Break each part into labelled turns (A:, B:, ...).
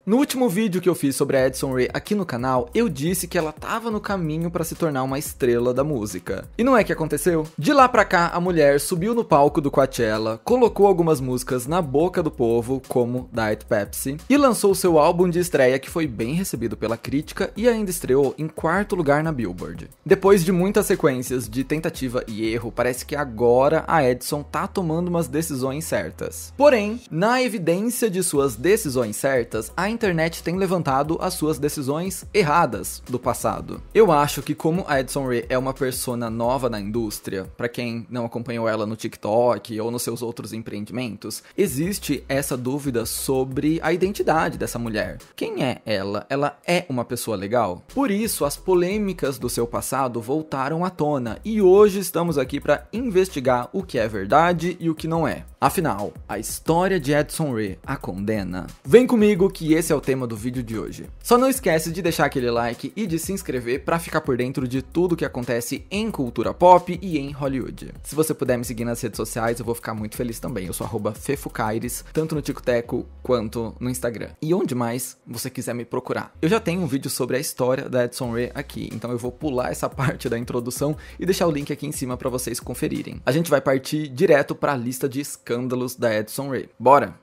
A: No último vídeo que eu fiz sobre a Addison Rae aqui no canal, eu disse que ela tava no caminho para se tornar uma estrela da música. E não é que aconteceu? De lá pra cá, a mulher subiu no palco do Coachella, colocou algumas músicas na boca do povo, como Diet Pepsi, e lançou seu álbum de estreia que foi bem recebido pela crítica e ainda estreou em 4º lugar na Billboard. Depois de muitas sequências de tentativa e erro, parece que agora a Addison tá tomando umas decisões certas. Porém, na evidência de suas decisões certas, a internet tem levantado as suas decisões erradas do passado. Eu acho que como a Addison Rae é uma persona nova na indústria, pra quem não acompanhou ela no TikTok ou nos seus outros empreendimentos, existe essa dúvida sobre a identidade dessa mulher. Quem é ela? Ela é uma pessoa legal? Por isso, as polêmicas do seu passado voltaram à tona e hoje estamos aqui para investigar o que é verdade e o que não é. Afinal, a história de Addison Rae a condena? Vem comigo que esse é o tema do vídeo de hoje. Só não esquece de deixar aquele like e de se inscrever para ficar por dentro de tudo que acontece em cultura pop e em Hollywood. Se você puder me seguir nas redes sociais, eu vou ficar muito feliz também. Eu sou @fefucaires, tanto no TikTok quanto no Instagram. E onde mais você quiser me procurar. Eu já tenho um vídeo sobre a história da Addison Rae aqui, então eu vou pular essa parte da introdução e deixar o link aqui em cima para vocês conferirem. A gente vai partir direto para a lista de escândalos da Addison Rae. Bora?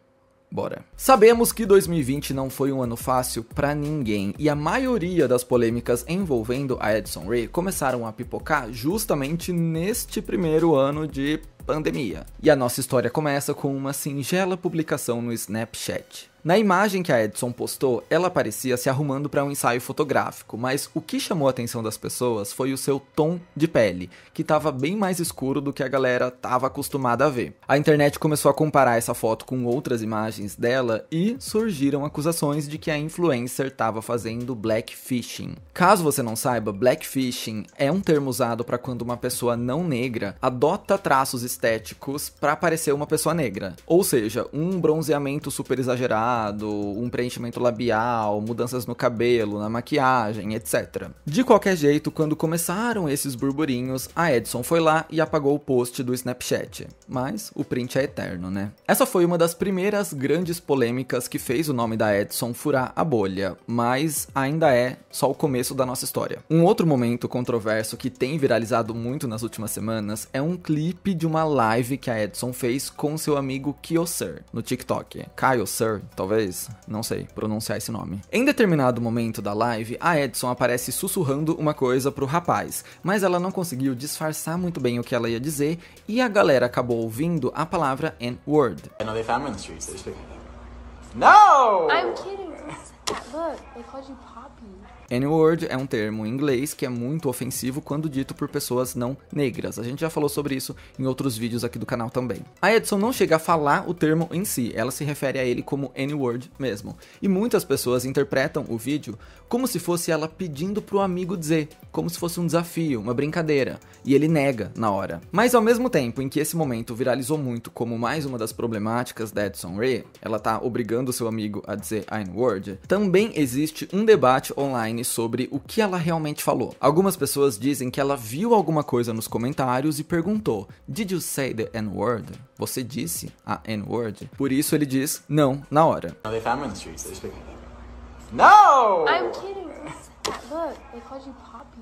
A: Bora. Sabemos que 2020 não foi um ano fácil pra ninguém e a maioria das polêmicas envolvendo a Addison Rae começaram a pipocar justamente neste primeiro ano de pandemia. E a nossa história começa com uma singela publicação no Snapchat. Na imagem que a Addison postou, ela parecia se arrumando para um ensaio fotográfico, mas o que chamou a atenção das pessoas foi o seu tom de pele, que estava bem mais escuro do que a galera estava acostumada a ver. A internet começou a comparar essa foto com outras imagens dela e surgiram acusações de que a influencer estava fazendo blackfishing. Caso você não saiba, blackfishing é um termo usado para quando uma pessoa não negra adota traços estéticos para parecer uma pessoa negra, ou seja, um bronzeamento super exagerado, um preenchimento labial, mudanças no cabelo, na maquiagem, etc. De qualquer jeito, quando começaram esses burburinhos, a Addison foi lá e apagou o post do Snapchat. Mas o print é eterno, né? Essa foi uma das primeiras grandes polêmicas que fez o nome da Addison furar a bolha, mas ainda é só o começo da nossa história. Um outro momento controverso que tem viralizado muito nas últimas semanas é um clipe de uma live que a Addison fez com seu amigo Kyocera no TikTok. Kyocera, talvez, não sei pronunciar esse nome. Em determinado momento da live, a Addison aparece sussurrando uma coisa pro rapaz, mas ela não conseguiu disfarçar muito bem o que ela ia dizer e a galera acabou ouvindo a palavra N-word.
B: No! I'm kidding. Look, they called you Poppy.
A: N-word é um termo em inglês que é muito ofensivo quando dito por pessoas não negras. A gente já falou sobre isso em outros vídeos aqui do canal também. A Addison não chega a falar o termo em si, ela se refere a ele como N-word mesmo. E muitas pessoas interpretam o vídeo como se fosse ela pedindo pro amigo dizer, como se fosse um desafio, uma brincadeira. E ele nega na hora. Mas ao mesmo tempo em que esse momento viralizou muito como mais uma das problemáticas da Addison Rae, ela tá obrigando seu amigo a dizer a N-word, também existe um debate online sobre o que ela realmente falou. Algumas pessoas dizem que ela viu alguma coisa nos comentários e perguntou: Did you say the N-word? Você disse a N-word? Por isso ele diz não na hora.
B: No! I'm kidding. Look, they called you Poppy.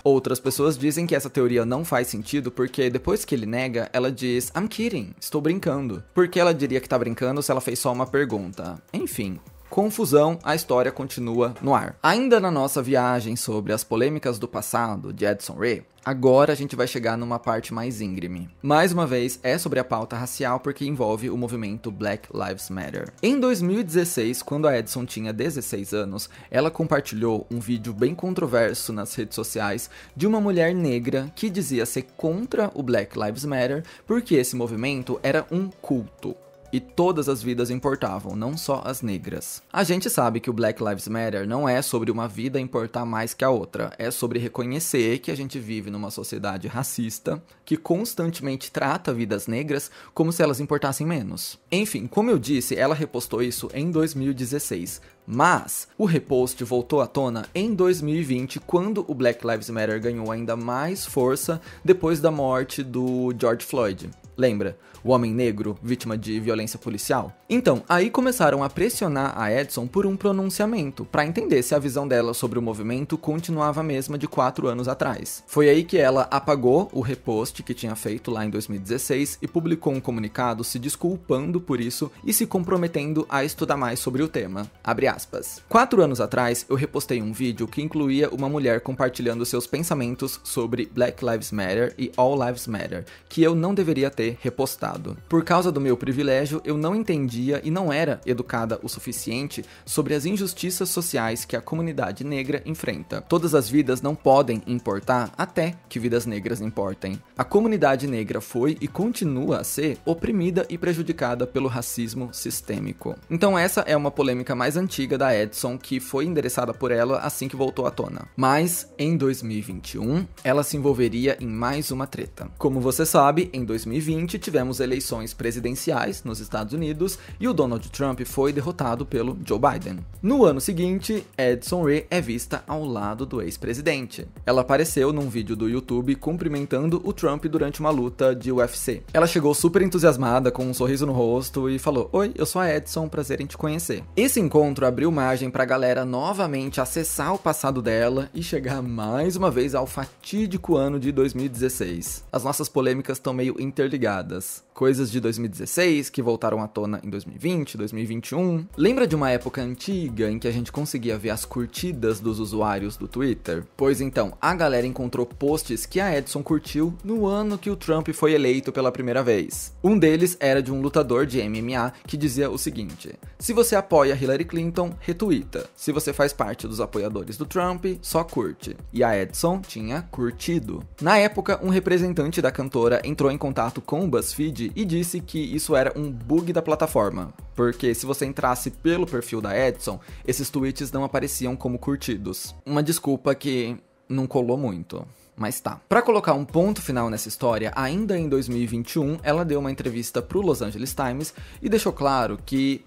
A: Outras pessoas dizem que essa teoria não faz sentido porque depois que ele nega, ela diz I'm kidding, estou brincando. Por que ela diria que tá brincando se ela fez só uma pergunta? Enfim. Confusão, a história continua no ar. Ainda na nossa viagem sobre as polêmicas do passado de Addison Rae, agora a gente vai chegar numa parte mais íngreme. Mais uma vez, é sobre a pauta racial porque envolve o movimento Black Lives Matter. Em 2016, quando a Addison tinha 16 anos, ela compartilhou um vídeo bem controverso nas redes sociais de uma mulher negra que dizia ser contra o Black Lives Matter porque esse movimento era um culto. E todas as vidas importavam, não só as negras. A gente sabe que o Black Lives Matter não é sobre uma vida importar mais que a outra, é sobre reconhecer que a gente vive numa sociedade racista, que constantemente trata vidas negras como se elas importassem menos. Enfim, como eu disse, ela repostou isso em 2016, mas o repost voltou à tona em 2020, quando o Black Lives Matter ganhou ainda mais força depois da morte do George Floyd. Lembra? O homem negro, vítima de violência policial? Então, aí começaram a pressionar a Edson por um pronunciamento, para entender se a visão dela sobre o movimento continuava a mesma de 4 anos atrás. Foi aí que ela apagou o repost que tinha feito lá em 2016 e publicou um comunicado se desculpando por isso e se comprometendo a estudar mais sobre o tema. Abre aspas. 4 anos atrás, eu repostei um vídeo que incluía uma mulher compartilhando seus pensamentos sobre Black Lives Matter e All Lives Matter, que eu não deveria ter repostado. Por causa do meu privilégio, eu não entendia e não era educada o suficiente sobre as injustiças sociais que a comunidade negra enfrenta. Todas as vidas não podem importar até que vidas negras importem. A comunidade negra foi e continua a ser oprimida e prejudicada pelo racismo sistêmico. Então essa é uma polêmica mais antiga da Edson que foi endereçada por ela assim que voltou à tona. Mas, em 2021, ela se envolveria em mais uma treta. Como você sabe, em 2020 tivemos eleições presidenciais nos Estados Unidos e o Donald Trump foi derrotado pelo Joe Biden. No ano seguinte, Addison Rae é vista ao lado do ex-presidente. Ela apareceu num vídeo do YouTube cumprimentando o Trump durante uma luta de UFC. Ela chegou super entusiasmada, com um sorriso no rosto e falou: "Oi, eu sou a Addison, prazer em te conhecer." Esse encontro abriu margem pra galera novamente acessar o passado dela e chegar mais uma vez ao fatídico ano de 2016. As nossas polêmicas estão meio interligadas. Coisas de 2016 que voltaram à tona em 2020, 2021. Lembra de uma época antiga em que a gente conseguia ver as curtidas dos usuários do Twitter? Pois então, a galera encontrou posts que a Addison curtiu no ano que o Trump foi eleito pela primeira vez. Um deles era de um lutador de MMA que dizia o seguinte: se você apoia Hillary Clinton, retweeta. Se você faz parte dos apoiadores do Trump, só curte. E a Addison tinha curtido. Na época, um representante da cantora entrou em contato com o BuzzFeed e disse que isso era um bug da plataforma, porque se você entrasse pelo perfil da Addison, esses tweets não apareciam como curtidos. Uma desculpa que não colou muito. Mas tá. Pra colocar um ponto final nessa história, ainda em 2021, ela deu uma entrevista pro Los Angeles Times e deixou claro que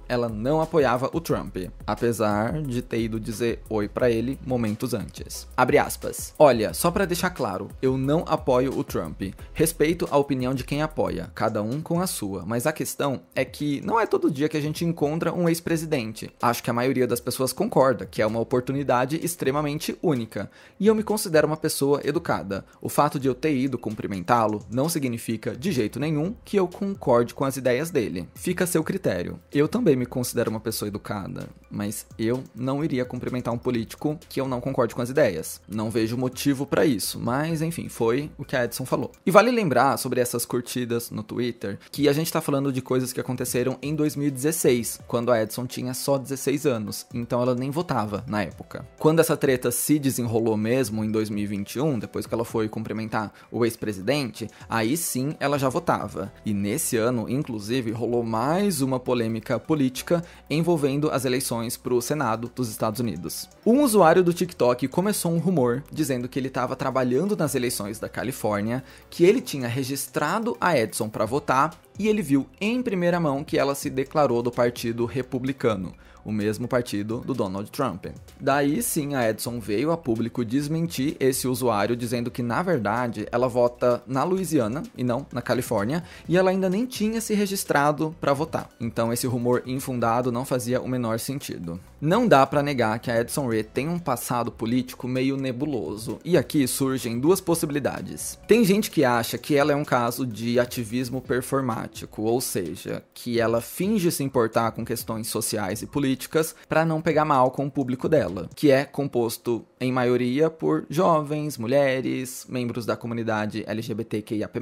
A: ela não apoiava o Trump, apesar de ter ido dizer oi pra ele momentos antes. Abre aspas. Olha, só pra deixar claro, eu não apoio o Trump. Respeito a opinião de quem apoia, cada um com a sua, mas a questão é que não é todo dia que a gente encontra um ex-presidente. Acho que a maioria das pessoas concorda que é uma oportunidade extremamente única, e eu me considero uma pessoa educada. O fato de eu ter ido cumprimentá-lo não significa de jeito nenhum que eu concorde com as ideias dele. Fica a seu critério. Eu também me considero uma pessoa educada, mas eu não iria cumprimentar um político que eu não concorde com as ideias. Não vejo motivo pra isso, mas enfim, foi o que a Addison falou. E vale lembrar sobre essas curtidas no Twitter que a gente tá falando de coisas que aconteceram em 2016, quando a Addison tinha só 16 anos, então ela nem votava na época. Quando essa treta se desenrolou mesmo em 2021, depois que ela foi cumprimentar o ex-presidente, aí sim ela já votava. E nesse ano, inclusive, rolou mais uma polêmica política envolvendo as eleições para o Senado dos Estados Unidos. Um usuário do TikTok começou um rumor dizendo que ele estava trabalhando nas eleições da Califórnia, que ele tinha registrado a Addison para votar e ele viu em primeira mão que ela se declarou do Partido Republicano, o mesmo partido do Donald Trump. Daí sim a Addison veio a público desmentir esse usuário, dizendo que na verdade ela vota na Louisiana e não na Califórnia, e ela ainda nem tinha se registrado para votar. Então esse rumor infundado não fazia o menor sentido. Não dá para negar que a Addison Rae tem um passado político meio nebuloso, e aqui surgem duas possibilidades. Tem gente que acha que ela é um caso de ativismo performático, ou seja, que ela finge se importar com questões sociais e políticas para não pegar mal com o público dela, que é composto em maioria por jovens, mulheres, membros da comunidade LGBTQIAP+.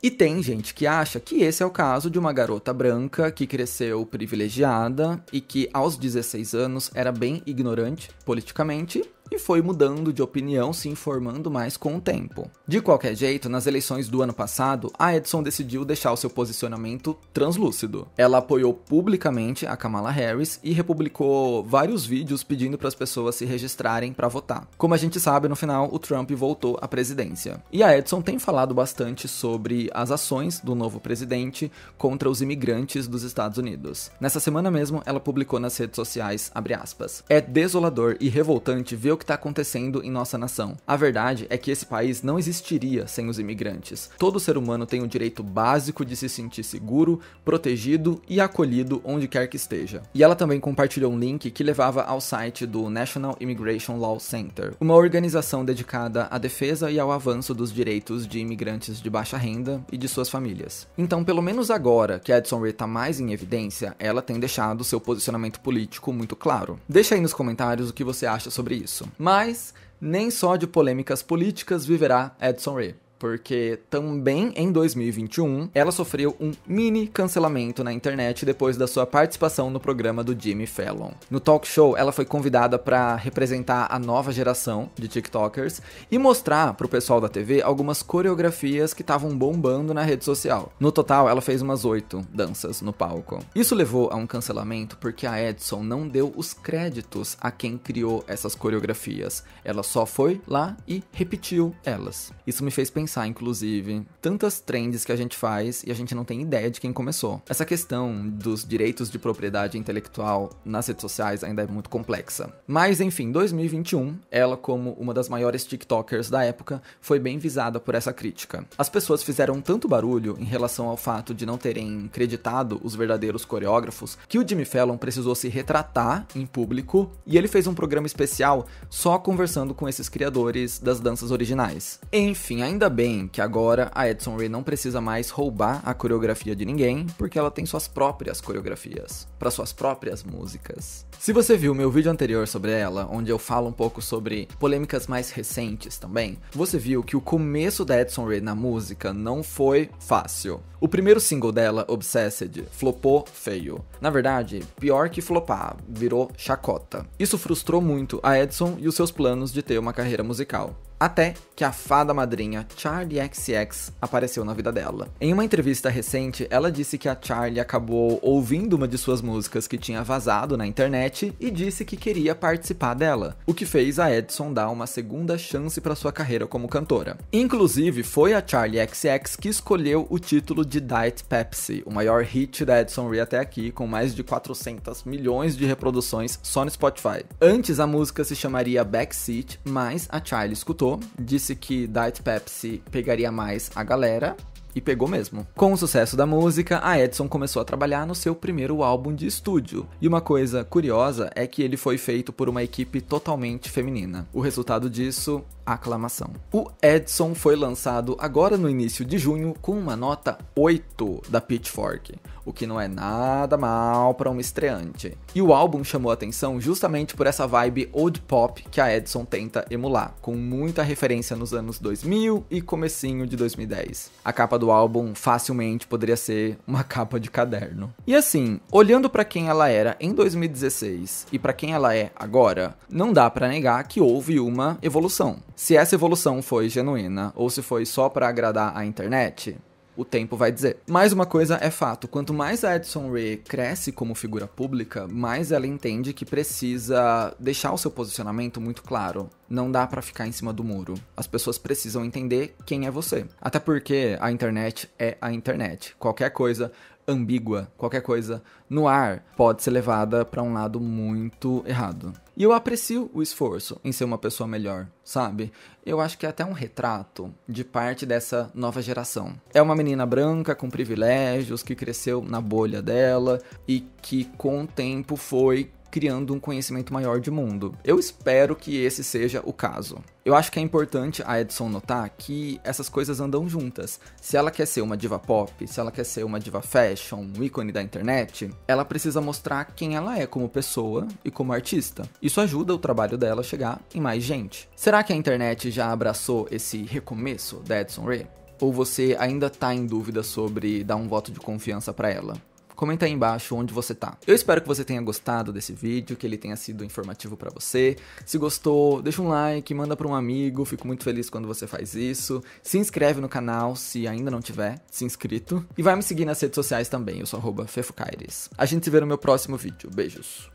A: E tem gente que acha que esse é o caso de uma garota branca que cresceu privilegiada e que aos 16 anos era bem ignorante politicamente e foi mudando de opinião, se informando mais com o tempo. De qualquer jeito, nas eleições do ano passado, a Addison decidiu deixar o seu posicionamento translúcido. Ela apoiou publicamente a Kamala Harris e republicou vários vídeos pedindo para as pessoas se registrarem para votar. Como a gente sabe, no final, o Trump voltou à presidência. E a Addison tem falado bastante sobre as ações do novo presidente contra os imigrantes dos Estados Unidos. Nessa semana mesmo, ela publicou nas redes sociais, abre aspas, "É desolador e revoltante ver o que está acontecendo em nossa nação. A verdade é que esse país não existiria sem os imigrantes. Todo ser humano tem o direito básico de se sentir seguro, protegido e acolhido onde quer que esteja. E ela também compartilhou um link que levava ao site do National Immigration Law Center, uma organização dedicada à defesa e ao avanço dos direitos de imigrantes de baixa renda e de suas famílias. Então, pelo menos agora que a Addison Rae está mais em evidência, ela tem deixado seu posicionamento político muito claro. Deixa aí nos comentários o que você acha sobre isso. Mas nem só de polêmicas políticas viverá Addison Rae, porque também em 2021 ela sofreu um mini cancelamento na internet depois da sua participação no programa do Jimmy Fallon. No talk show, ela foi convidada para representar a nova geração de TikTokers e mostrar pro pessoal da TV algumas coreografias que estavam bombando na rede social. No total, ela fez umas 8 danças no palco. Isso levou a um cancelamento porque a Addison não deu os créditos a quem criou essas coreografias. Ela só foi lá e repetiu elas. Isso me fez pensar, inclusive, tantas trends que a gente faz e a gente não tem ideia de quem começou. Essa questão dos direitos de propriedade intelectual nas redes sociais ainda é muito complexa. Mas, enfim, 2021, ela, como uma das maiores TikTokers da época, foi bem visada por essa crítica. As pessoas fizeram tanto barulho em relação ao fato de não terem creditado os verdadeiros coreógrafos que o Jimmy Fallon precisou se retratar em público e ele fez um programa especial só conversando com esses criadores das danças originais. Enfim, ainda bem que agora a Addison Rae não precisa mais roubar a coreografia de ninguém, porque ela tem suas próprias coreografias, para suas próprias músicas. Se você viu meu vídeo anterior sobre ela, onde eu falo um pouco sobre polêmicas mais recentes também, você viu que o começo da Addison Rae na música não foi fácil. O primeiro single dela, Obsessed, flopou feio. Na verdade, pior que flopar, virou chacota. Isso frustrou muito a Addison e os seus planos de ter uma carreira musical. Até que a fada madrinha Charli XCX apareceu na vida dela. Em uma entrevista recente, ela disse que a Charli acabou ouvindo uma de suas músicas que tinha vazado na internet e disse que queria participar dela, o que fez a Addison dar uma segunda chance para sua carreira como cantora. Inclusive, foi a Charli XCX que escolheu o título de Diet Pepsi, o maior hit da Addison Rae até aqui, com mais de 400 milhões de reproduções só no Spotify. Antes, a música se chamaria Backseat, mas a Charli escutou, disse que Diet Pepsi pegaria mais a galera, e pegou mesmo. Com o sucesso da música, a Addison começou a trabalhar no seu primeiro álbum de estúdio. E uma coisa curiosa é que ele foi feito por uma equipe totalmente feminina. O resultado disso, aclamação. O Addison foi lançado agora no início de junho com uma nota 8 da Pitchfork, o que não é nada mal para uma estreante. E o álbum chamou atenção justamente por essa vibe old pop que a Addison tenta emular, com muita referência nos anos 2000 e comecinho de 2010. A capa do álbum facilmente poderia ser uma capa de caderno. E assim, olhando para quem ela era em 2016 e para quem ela é agora, não dá para negar que houve uma evolução. Se essa evolução foi genuína ou se foi só para agradar a internet, o tempo vai dizer. Mas uma coisa é fato, quanto mais a Addison Rae cresce como figura pública, mais ela entende que precisa deixar o seu posicionamento muito claro. Não dá pra ficar em cima do muro. As pessoas precisam entender quem é você. Até porque a internet é a internet. Qualquer coisa ambígua, qualquer coisa no ar, pode ser levada para um lado muito errado. E eu aprecio o esforço em ser uma pessoa melhor, sabe? Eu acho que é até um retrato de parte dessa nova geração. É uma menina branca com privilégios que cresceu na bolha dela e que com o tempo foi criando um conhecimento maior de mundo. Eu espero que esse seja o caso. Eu acho que é importante a Addison notar que essas coisas andam juntas. Se ela quer ser uma diva pop, se ela quer ser uma diva fashion, um ícone da internet, ela precisa mostrar quem ela é como pessoa e como artista. Isso ajuda o trabalho dela a chegar em mais gente. Será que a internet já abraçou esse recomeço da Addison Rae? Ou você ainda tá em dúvida sobre dar um voto de confiança pra ela? Comenta aí embaixo onde você tá. Eu espero que você tenha gostado desse vídeo, que ele tenha sido informativo pra você. Se gostou, deixa um like, manda pra um amigo, fico muito feliz quando você faz isso. Se inscreve no canal se ainda não tiver se inscrito. E vai me seguir nas redes sociais também, eu sou @fefucaires. A gente se vê no meu próximo vídeo. Beijos.